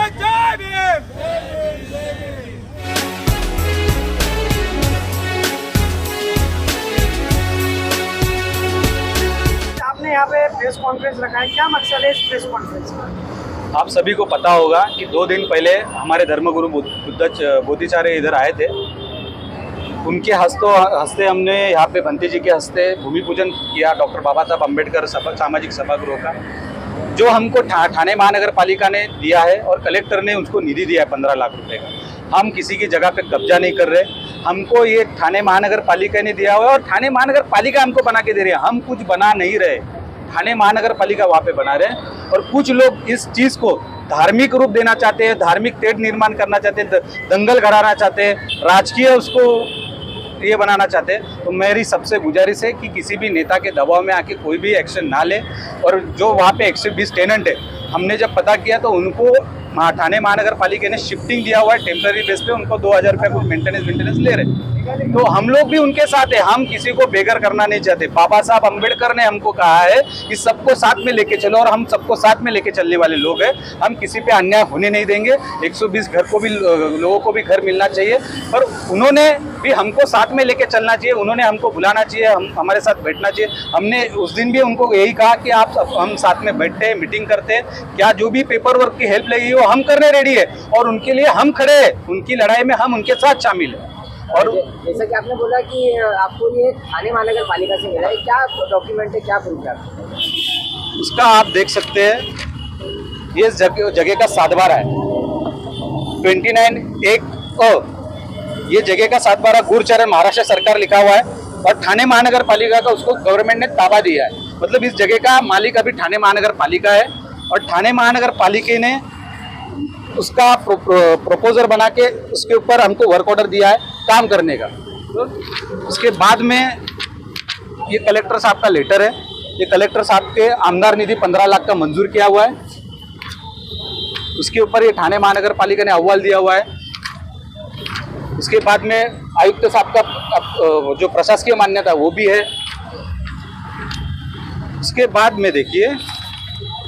जय भीम। आपने यहाँ पे प्रेस कॉन्फ्रेंस रखा है, क्या मकसद है इस प्रेस कॉन्फ्रेंस का? आप सभी को पता होगा कि 2 दिन पहले हमारे धर्मगुरु बोधिचार्य इधर आए थे। उनके हस्ते हमने यहाँ पे बंती जी के हस्ते भूमि पूजन किया डॉक्टर बाबा साहब अम्बेडकर सामाजिक सभागृह का, जो हमको ठाणे महानगर पालिका ने दिया है और कलेक्टर ने उसको निधि दिया है 15 लाख रुपए का। हम किसी की जगह पे कब्जा नहीं कर रहे, हमको ये ठाणे महानगर पालिका ने दिया हुआ है और ठाणे महानगर पालिका हमको बना के दे रही है। हम कुछ बना नहीं रहे, ठाणे महानगर पालिका वहाँ पे बना रहे हैं। और कुछ लोग इस चीज़ को धार्मिक रूप देना चाहते हैं, धार्मिक तेढ़ निर्माण करना चाहते हैं, दंगल गड़ाना चाहते हैं, राजकीय उसको ये बनाना चाहते हैं। तो मेरी सबसे गुजारिश है कि किसी भी नेता के दबाव में आके कोई भी एक्शन ना ले। और जो वहाँ पे 120 टेनेंट है, हमने जब पता किया तो उनको ठाणे महानगर पालिका ने शिफ्टिंग दिया हुआ है टेम्पररी बेस पे, उनको 2000 रुपये कुछ मेंटेनेंस ले रहे। तो हम लोग भी उनके साथ है, हम किसी को बेघर करना नहीं चाहते। बाबा साहब अम्बेडकर ने हमको कहा है कि सबको साथ में लेके चलो, और हम सबको साथ में लेके चलने वाले लोग हैं। हम किसी पे अन्याय होने नहीं देंगे। 120 घर को भी लोगों को भी घर मिलना चाहिए, पर उन्होंने भी हमको साथ में लेके चलना चाहिए, उन्होंने हमको बुलाना चाहिए, हमारे साथ बैठना चाहिए। हमने उस दिन भी उनको यही कहा कि हम साथ में बैठते हैं, मीटिंग करते हैं, क्या जो भी पेपर वर्क की हेल्प लगेगी वो हम करने रेडी है, और उनके लिए हम खड़े हैं, उनकी लड़ाई में हम उनके साथ शामिल हैं। और जैसा कि आपने बोला कि आपको ये ठाणे महानगर पालिका से मिला है, क्या डॉक्यूमेंट है, क्या प्रूफ है? उसका आप देख सकते हैं, ये जगह का सातबारा है 29(1)। ये जगह का सातबारा गुरचरण महाराष्ट्र सरकार लिखा हुआ है, और ठाणे महानगर पालिका का उसको गवर्नमेंट ने ताबा दिया है। मतलब इस जगह का मालिक अभी ठाणे महानगर पालिका है, और ठाणे महानगर पालिका ने उसका प्रोपोजर बना के उसके ऊपर हमको वर्क ऑर्डर दिया है काम करने का। तो उसके बाद में ये कलेक्टर साहब का लेटर है, ये कलेक्टर साहब के आमदार निधि 15 लाख का मंजूर किया हुआ है। उसके ऊपर ये ठाणे महानगर पालिका ने अहवाल दिया हुआ है। उसके बाद में आयुक्त साहब का जो प्रशासकीय मान्यता वो भी है। उसके बाद में देखिए,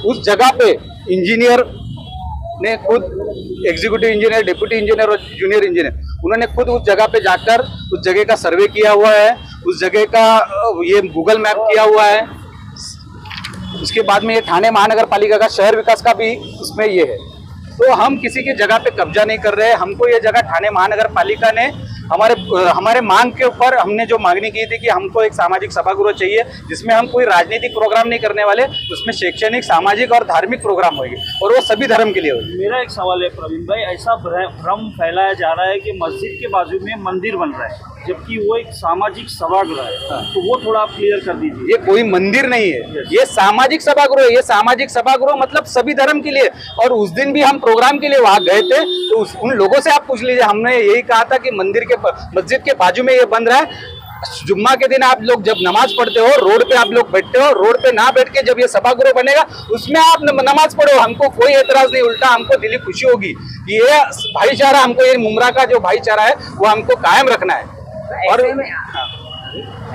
उस जगह पे इंजीनियर ने खुद, एग्जीक्यूटिव इंजीनियर, डिप्टी इंजीनियर और जूनियर इंजीनियर, उन्होंने खुद उस जगह पे जाकर उस जगह का सर्वे किया हुआ है, उस जगह का ये गूगल मैप किया हुआ है। उसके बाद में ये ठाणे महानगर पालिका का शहर विकास का भी उसमें ये है। तो हम किसी की जगह पे कब्जा नहीं कर रहे हैं। हमको ये जगह ठाणे महानगर पालिका ने हमारे मांग के ऊपर, हमने जो मांगनी की थी कि हमको एक सामाजिक सभागृह चाहिए जिसमें हम कोई राजनीतिक प्रोग्राम नहीं करने वाले, उसमें शैक्षणिक, सामाजिक और धार्मिक प्रोग्राम होंगे, और वो सभी धर्म के लिए होंगे। मेरा एक सवाल है प्रवीण भाई, ऐसा भ्रम फैलाया जा रहा है कि मस्जिद के बाजू में मंदिर बन रहा है, जबकि वो एक सामाजिक सभागृह है। तो वो थोड़ा आप क्लियर कर दीजिए। ये कोई मंदिर नहीं है, ये सामाजिक सभागृह है। ये सामाजिक सभागृह मतलब सभी धर्म के लिए। और उस दिन भी हम प्रोग्राम के लिए वहां गए थे, तो उन लोगों से आप पूछ लीजिए, हमने यही कहा था कि मस्जिद के बाजू में ये बन रहा है। जुम्मा के दिन आप लोग जब नमाज पढ़ते हो, रोड पे आप लोग बैठते हो, रोड पे ना बैठ के जब ये सभागृह बनेगा उसमें आप नमाज पढ़ो, हमको कोई एतराज नहीं। उल्टा हमको दिली खुशी होगी। ये भाईचारा, हमको ये मुमरा का जो भाईचारा है वो हमको कायम रखना है। और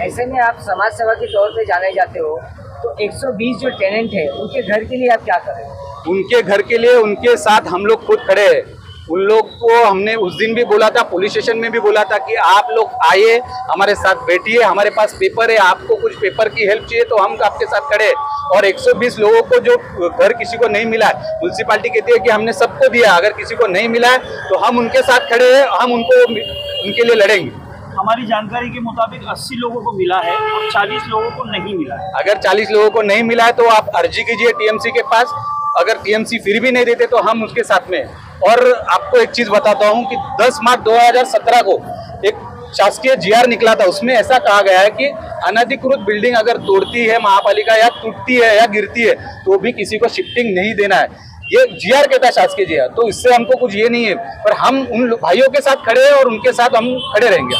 ऐसे में आप समाज सेवा के तौर पे जाने जाते हो, तो 120 जो टेनेंट है उनके घर के लिए आप क्या करें? उनके घर के लिए उनके साथ हम लोग खुद खड़े हैं। उन लोग को हमने उस दिन भी बोला था, पुलिस स्टेशन में भी बोला था कि आप लोग आइए, हमारे साथ बैठिए, हमारे पास पेपर है, आपको कुछ पेपर की हेल्प चाहिए तो हम आपके साथ खड़े हैं। और 120 लोगों को जो घर किसी को नहीं मिला है, म्यूनसिपालिटी कहती है कि हमने सबको दिया, अगर किसी को नहीं मिला है तो हम उनके साथ खड़े हैं, हम उनके लिए लड़ेंगे। हमारी जानकारी के मुताबिक 80 लोगों को मिला है और 40 लोगों को नहीं मिला है। अगर 40 लोगों को नहीं मिला है तो आप अर्जी कीजिए टीएमसी के पास। अगर टीएमसी फिर भी नहीं देते तो हम उसके साथ में। और आपको एक चीज बताता हूं कि 10 मार्च 2017 को एक शासकीय जीआर निकला था, उसमें ऐसा कहा गया है कि अनधिकृत बिल्डिंग अगर तोड़ती है महापालिका या टूटती है या गिरती है तो भी किसी को शिफ्टिंग नहीं देना है। ये जीआर कहता है, शासकीय जीआर। तो इससे हमको कुछ ये नहीं है, पर हम उन भाइयों के साथ खड़े हैं और उनके साथ हम खड़े रहेंगे।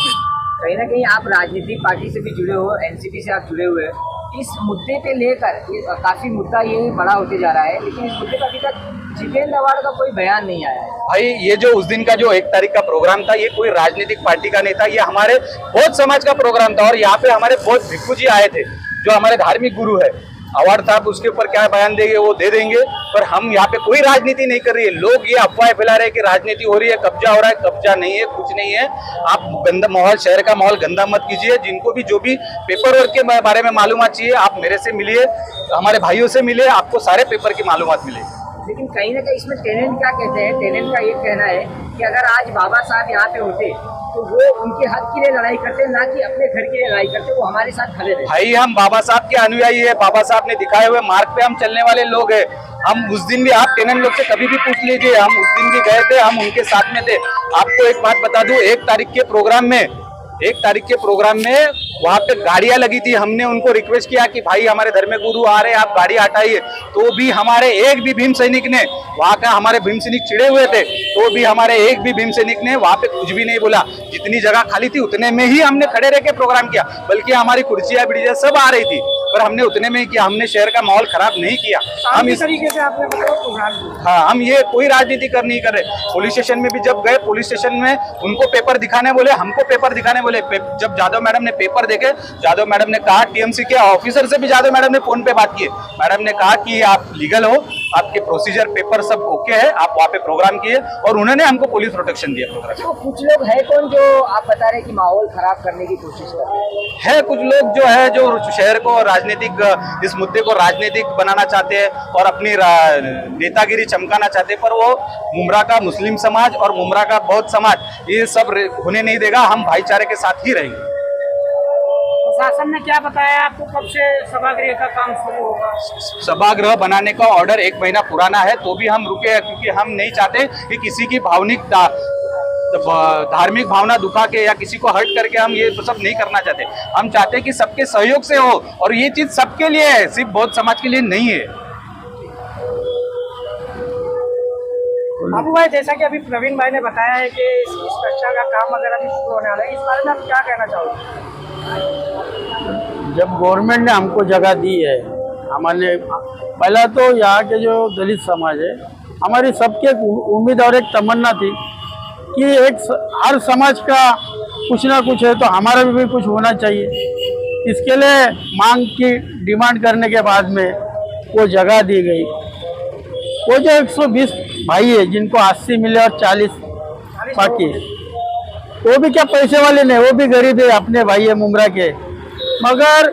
कहीं ना कहीं आप राजनीतिक पार्टी से भी जुड़े हो, एनसीपी से आप जुड़े हुए हैं, इस मुद्दे पे लेकर काफी मुद्दा ये बड़ा होते जा रहा है, लेकिन इस मुद्दे पर अभी तक जितेंद्र अवार्ड का कोई बयान नहीं आया है। भाई ये जो उस दिन का जो 1 तारीख का प्रोग्राम था, ये कोई राजनीतिक पार्टी का नहीं था, ये हमारे बौद्ध समाज का प्रोग्राम था। और यहाँ पे हमारे बौद्ध भिक्खू जी आए थे, जो हमारे धार्मिक गुरु है। अवार्ड साहब उसके ऊपर क्या बयान देंगे वो दे देंगे, पर हम यहाँ पे कोई राजनीति नहीं कर रही है। लोग ये अफवाहें फैला रहे हैं कि राजनीति हो रही है, कब्जा हो रहा है, कब्जा नहीं है, कुछ नहीं है। आप गंदा माहौल, शहर का माहौल गंदा मत कीजिए। जिनको भी जो भी पेपर वर्क के बारे में मालूमात चाहिए, आप मेरे से मिलिए, हमारे भाइयों से मिले, आपको सारे पेपर की मालूमात मिलेगी। लेकिन कहीं ना कहीं इसमें टेनेंट क्या कहते हैं, टेनेंट का ये कहना है कि अगर आज बाबा साहब यहाँ पे होते तो वो उनके हक के लिए लड़ाई करते, ना कि अपने घर के लिए लड़ाई करते, वो हमारे साथ खड़े थे। भाई हम बाबा साहब के अनुयायी है, बाबा साहब ने दिखाए हुए मार्ग पे हम चलने वाले लोग हैं। हम उस दिन भी, आप टेनेंट लोग से कभी भी पूछ लीजिए, हम उस दिन भी गए थे, हम उनके साथ में थे। आपको एक बात बता दूं, 1 तारीख के प्रोग्राम में वहां पे गाड़ियां लगी थी। हमने उनको रिक्वेस्ट किया कि भाई हमारे धर्म गुरु आ रहे हैं, आप गाड़ी हटाइए, तो भी हमारे एक भी भीम सैनिक ने, वहां का हमारे भीम सैनिक चिड़े हुए थे, तो भी हमारे एक भी भीम सैनिक ने वहां पे कुछ भी नहीं बोला। जितनी जगह खाली थी उतने में ही हमने खड़े रह के प्रोग्राम किया, बल्कि हमारी कुर्सियां बिड़ियां सब आ रही थी, पर हमने उतने में ही किया। हमने शहर का माहौल खराब नहीं किया। हम इस तरीके से आपने प्रोग्राम, हाँ, हम ये कोई राजनीति कर नहीं कर रहे। पुलिस स्टेशन में भी जब गए, पुलिस स्टेशन में उनको पेपर दिखाने बोले, हमको पेपर दिखाने बोले। जब जादव मैडम ने पेपर देखे, जादव मैडम ने कहा, टीएमसी के ऑफिसर से भी जादव मैडम ने फोन पे बात की। मैडम ने कहा कि आप लीगल हो, आपके प्रोसीजर पेपर सब ओके है, आप वहाँ पे प्रोग्राम किए, और उन्होंने हमको पुलिस प्रोटेक्शन दिया प्रोग्राम। तो कुछ लोग है कौन जो आप बता रहे हैं कि माहौल खराब करने की कोशिश कर रहे हैं? कुछ लोग जो है, जो शहर को राजनीतिक, इस मुद्दे को राजनीतिक बनाना चाहते हैं और अपनी नेतागिरी चमकाना चाहते हैं, पर वो मुमरा का मुस्लिम समाज और मुमरा का बौद्ध समाज ये सब होने नहीं देगा। हम भाईचारे के साथ ही रहेंगे। प्रशासन ने क्या बताया आपको, कब से सभागृह का काम शुरू होगा? सभागृह बनाने का ऑर्डर 1 महीना पुराना है, तो भी हम रुके हैं, क्योंकि हम नहीं चाहते कि किसी की धार्मिक भावना दुखा के या किसी को हर्ट करके हम ये सब नहीं करना चाहते। हम चाहते हैं कि सबके सहयोग से हो, और ये चीज सबके लिए है, सिर्फ बौद्ध समाज के लिए नहीं है। बाबू भाई, जैसा कि अभी प्रवीण भाई ने बताया है कि इस कक्षा का काम वगैरह भी शुरू होने वाला है, इस बारे में आप क्या कहना चाहोगे? जब गवर्नमेंट ने हमको जगह दी है, हमारे पहला तो यहाँ के जो दलित समाज है, हमारी सबके उम्मीद और एक तमन्ना थी कि हर समाज का कुछ ना कुछ है, तो हमारा भी कुछ होना चाहिए। इसके लिए मांग की डिमांड करने के बाद में वो जगह दी गई। वो जो 120 भाई है जिनको 80 मिले और 40 बाकी, वो भी क्या पैसे वाले नहीं, वो भी गरीब है, अपने भाई है मुमरा के। मगर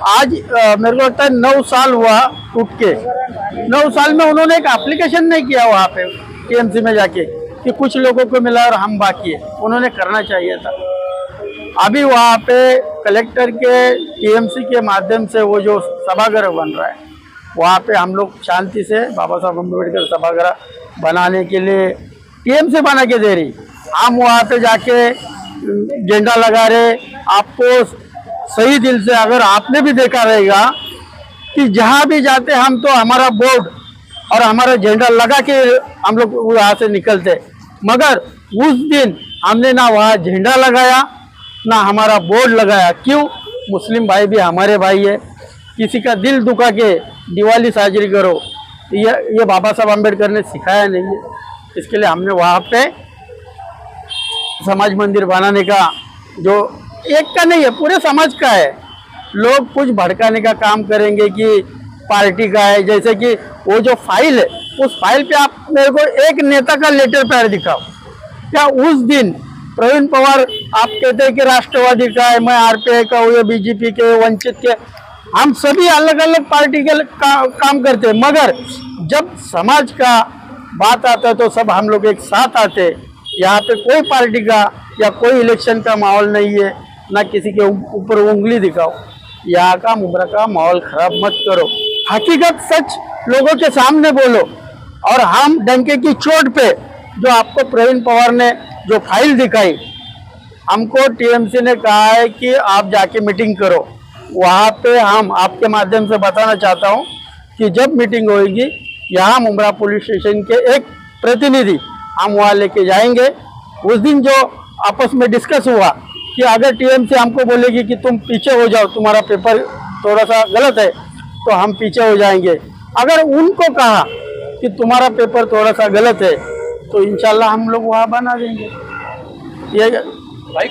आज मेरे को लगता है 9 साल हुआ टूट के, 9 साल में उन्होंने एक एप्लीकेशन नहीं किया वहाँ पे टीएमसी में जाके कि कुछ लोगों को मिला और हम बाकी है। उन्होंने करना चाहिए था। अभी वहाँ पे कलेक्टर के टीएमसी के माध्यम से वो जो सभागृह बन रहा है, वहाँ पे हम लोग शांति से बाबा साहब अम्बेडकर सभागृह बनाने के लिए टीएमसी बना के दे रही। हम वहाँ पे जाके झंडा लगा रहे। आपको सही दिल से, अगर आपने भी देखा रहेगा कि जहाँ भी जाते हम तो हमारा बोर्ड और हमारा झंडा लगा के हम लोग वहाँ से निकलते, मगर उस दिन हमने ना वहाँ झंडा लगाया ना हमारा बोर्ड लगाया। क्यों? मुस्लिम भाई भी हमारे भाई है। किसी का दिल दुखा के दिवाली साजरी करो, ये बाबा साहब अम्बेडकर ने सिखाया नहीं है। इसके लिए हमने वहाँ पे समाज मंदिर बनाने का, जो एक का नहीं है, पूरे समाज का है। लोग कुछ भड़काने का काम करेंगे कि पार्टी का है, जैसे कि वो जो फाइल है, उस फाइल पे आप मेरे को एक नेता का लेटर पैड दिखाओ। क्या उस दिन प्रवीण पवार आप कहते हैं कि राष्ट्रवादी का है, मैं आरपीआई का हूँ, बीजेपी के, वंचित के, हम सभी अलग अलग पार्टी के काम करते हैं, मगर जब समाज का बात आता है तो सब हम लोग एक साथ आते हैं। यहाँ पे कोई पार्टी का या कोई इलेक्शन का माहौल नहीं है, ना किसी के ऊपर उंगली दिखाओ। यहाँ का मुमरा का माहौल खराब मत करो, हकीकत सच लोगों के सामने बोलो। और हम डंके की चोट पे, जो आपको प्रवीण पवार ने जो फाइल दिखाई, हमको टीएमसी ने कहा है कि आप जाके मीटिंग करो। वहाँ पे हम आपके माध्यम से बताना चाहता हूँ कि जब मीटिंग होगी, यहाँ मुमरा पुलिस स्टेशन के एक प्रतिनिधि हम वहाँ लेके जाएंगे। उस दिन जो आपस में डिस्कस हुआ कि अगर टीएमसी हमको बोलेगी कि तुम पीछे हो जाओ, तुम्हारा पेपर थोड़ा सा गलत है, तो हम पीछे हो जाएंगे। अगर उनको कहा कि तुम्हारा पेपर थोड़ा सा गलत है, तो इंशाल्लाह हम लोग वहाँ बना देंगे। ये भाई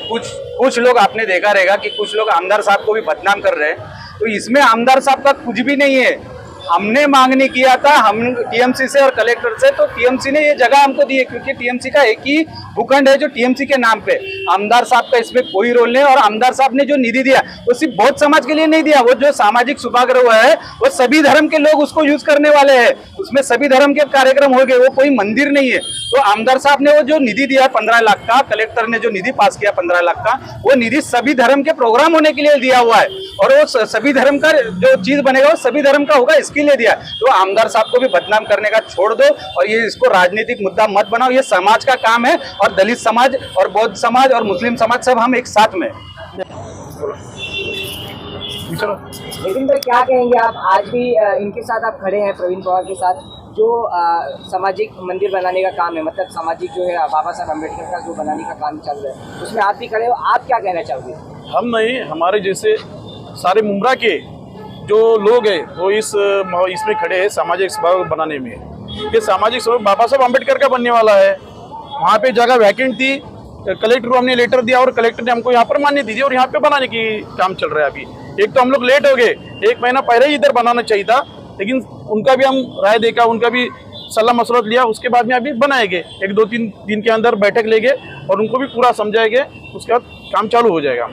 कुछ लोग आपने देखा रहेगा कि कुछ लोग आमदार साहब को भी बदनाम कर रहे हैं। तो इसमें आमदार साहब का कुछ भी नहीं है। हमने मांग नहीं किया था, हम टीएमसी से और कलेक्टर से, तो टीएमसी ने ये जगह हमको दी है, क्योंकि टीएमसी का एक ही भूखंड है जो टीएमसी के नाम पे। आमदार साहब का इसमें कोई रोल नहीं। और आमदार साहब ने जो निधि दिया वो सिर्फ बौद्ध समाज के लिए नहीं दिया, वो जो सामाजिक सभागृह है वो सभी धर्म के लोग उसको यूज करने वाले हैं, उसमें सभी धर्म के कार्यक्रम हो गए, वो कोई मंदिर नहीं है। तो आमदार साहब ने वो जो निधि दिया 15 लाख का, कलेक्टर ने जो निधि पास किया 15 लाख का, वो निधि सभी धर्म के प्रोग्राम होने के लिए दिया हुआ है, और वो सभी धर्म का जो चीज बनेगा वो सभी धर्म का होगा, इसके लिए दिया। तो आमदार साहब को भी बदनाम करने का छोड़ दो, और ये इसको राजनीतिक मुद्दा मत बनाओ। ये समाज का काम है, और दलित समाज और बौद्ध समाज और मुस्लिम समाज सब हम एक साथ में। लेकिन भाई क्या कहेंगे आप, आज भी इनके साथ आप खड़े हैं, प्रवीण पवार के साथ, जो सामाजिक मंदिर बनाने का काम है, मतलब सामाजिक जो है बाबा साहब अम्बेडकर का जो बनाने का काम चल रहा है, उसमें आप भी खड़े हो, आप क्या कहना चाहोगे? हम नहीं, हमारे जैसे सारे मुमरा के जो लोग हैं वो इसमें खड़े हैं सामाजिक सभा बनाने में। ये सामाजिक सभा बाबा साहब अम्बेडकर का बनने वाला है। वहाँ पे जगह वैकेंट थी, कलेक्टर को हमने लेटर दिया और कलेक्टर ने हमको यहाँ पर मान्यता दी, और यहाँ पे बनाने की काम चल रहा है अभी। एक तो हम लोग लेट हो गए, 1 महीना पहले ही इधर बनाना चाहिए था, लेकिन उनका भी हम राय देखा, उनका भी सलाह मशवरत लिया, उसके बाद में अभी बनाएंगे। 1-2-3 दिन के अंदर बैठक लेंगे और उनको भी पूरा समझाएंगे, उसके बाद काम चालू हो जाएगा।